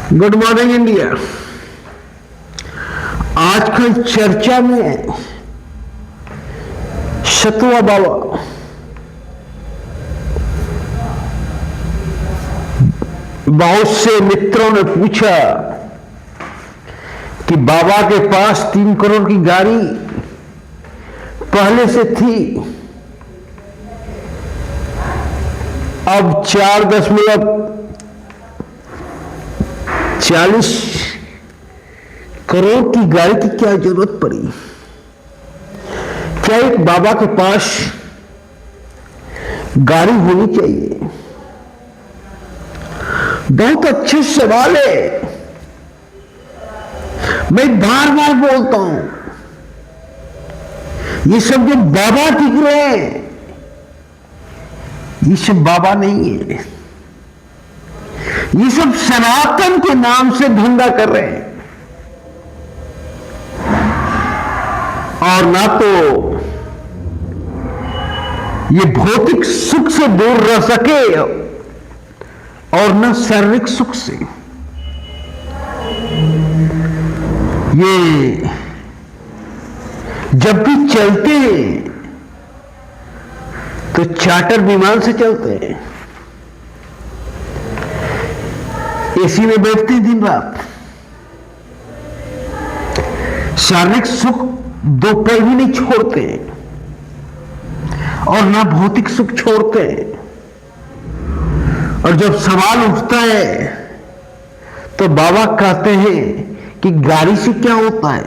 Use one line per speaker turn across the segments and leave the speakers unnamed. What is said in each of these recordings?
Good morning India. आजकल चर्चा में सतुआ बाबा, बहुत से मित्रों ने पूछा कि बाबा के पास 3 करोड़ की गाड़ी पहले से थी, अब 4.40 करोड़ की गाड़ी की क्या जरूरत पड़ी? क्या एक बाबा के पास गाड़ी होनी चाहिए? बहुत अच्छे सवाल है। मैं बार बार बोलता हूं, ये सब जो बाबा दिख रहे हैं, ये सब बाबा नहीं है। ये सब सनातन के नाम से धंधा कर रहे हैं, और ना तो ये भौतिक सुख से दूर रह सके और न शारीरिक सुख से। ये जब भी चलते हैं तो चार्टर विमान से चलते हैं, एसी में बैठते हैं दिन रात। शारीरिक सुख 2 पल भी नहीं छोड़ते और ना भौतिक सुख छोड़ते हैं। और जब सवाल उठता है तो बाबा कहते हैं कि गाड़ी से क्या होता है,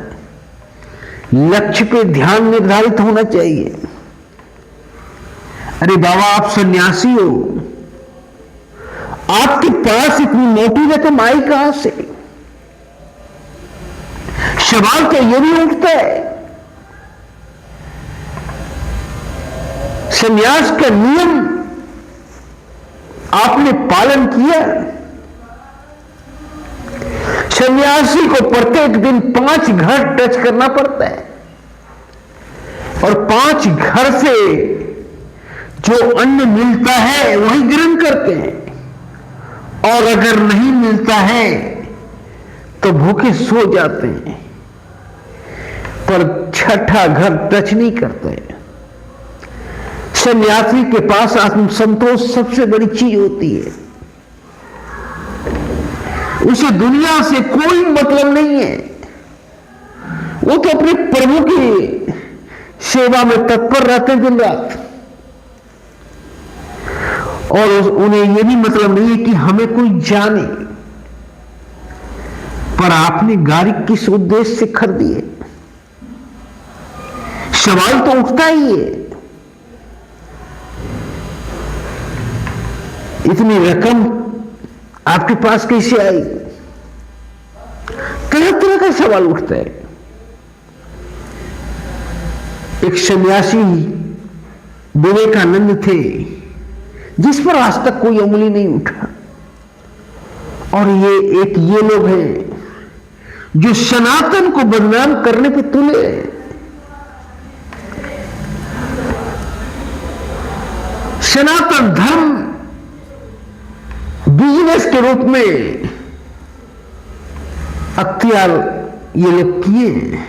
लक्ष्य पे ध्यान निर्धारित होना चाहिए। अरे बाबा, आप सन्यासी हो, आपके पास इतनी मोटी रकम आई कहां से? सवाल तो यह भी उठता है। सन्यास का नियम आपने पालन किया? सन्यासी को प्रत्येक दिन 5 घर टच करना पड़ता है और 5 घर से जो अन्न मिलता है वही ग्रहण करते हैं, और अगर नहीं मिलता है तो भूखे सो जाते हैं, पर 6ठा घर टच नहीं करते। सन्यासी के पास आत्मसंतोष सबसे बड़ी चीज होती है। उसे दुनिया से कोई मतलब नहीं है। वो तो अपने प्रभु की सेवा में तत्पर रहते दिन रात, और उन्हें यह भी मतलब नहीं है कि हमें कोई जाने। पर आपने गाड़ी किस उद्देश्य से खरीदी है? सवाल तो उठता ही है। इतनी रकम आपके पास कैसे आई? तरह तरह का सवाल उठता है। एक सन्यासी विवेकानंद थे, जिस पर आज तक कोई उंगली नहीं उठा, और ये लोग हैं जो सनातन को बदनाम करने पे तुले हैं। सनातन धर्म बिजनेस के रूप में अख्तियार ये लोग किए हैं।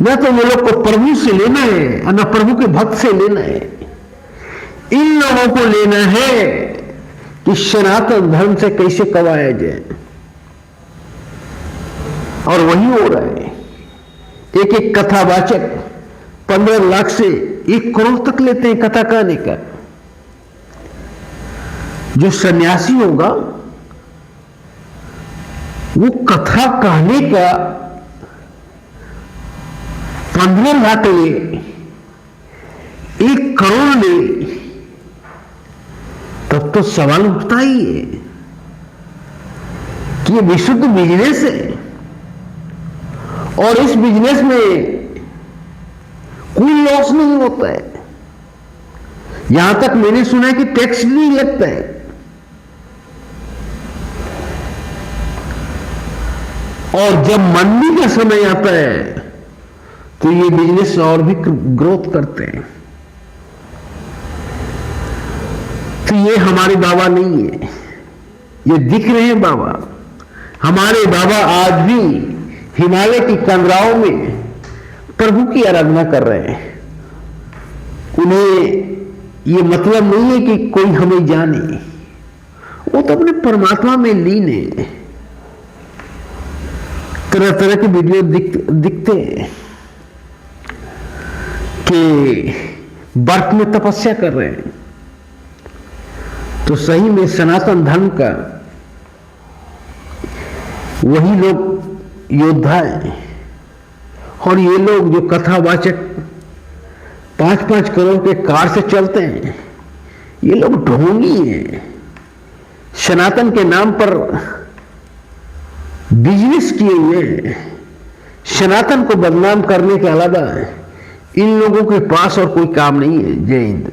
न तो ये लोग को प्रभु से लेना है और न प्रभु के भक्त से लेना है। इन लोगों को लेना है कि सनातन धर्म से कैसे कमाया जाए, और वही हो रहा है। एक एक कथावाचक 15 लाख से 1 करोड़ तक लेते हैं कथा कहने का। जो सन्यासी होगा वो कथा कहने का 15 लाख ले, 1 करोड़ ले, तब तो सवाल उठता ही है कि ये विशुद्ध बिजनेस है, और इस बिजनेस में कोई लॉस नहीं होता है। यहां तक मैंने सुना है कि टैक्स नहीं लगता है। और जब मंदी का समय आता है तो ये बिजनेस और भी ग्रोथ करते हैं। तो ये हमारे बाबा नहीं है। ये दिख रहे हैं बाबा। हमारे बाबा आज भी हिमालय की कंदराओं में प्रभु की आराधना कर रहे हैं। उन्हें ये मतलब नहीं है कि कोई हमें जाने, वो तो अपने परमात्मा में लीन है। तरह तरह के वीडियो दिखते हैं कि बर्फ में तपस्या कर रहे हैं। तो सही में सनातन धर्म का वही लोग योद्धा हैं। और ये लोग जो कथावाचक 5-5 करोड़ के कार से चलते हैं, ये लोग ढोंगी हैं। सनातन के नाम पर बिजनेस किए हुए हैं। सनातन को बदनाम करने के अलावा इन लोगों के पास और कोई काम नहीं है। जय हिंद।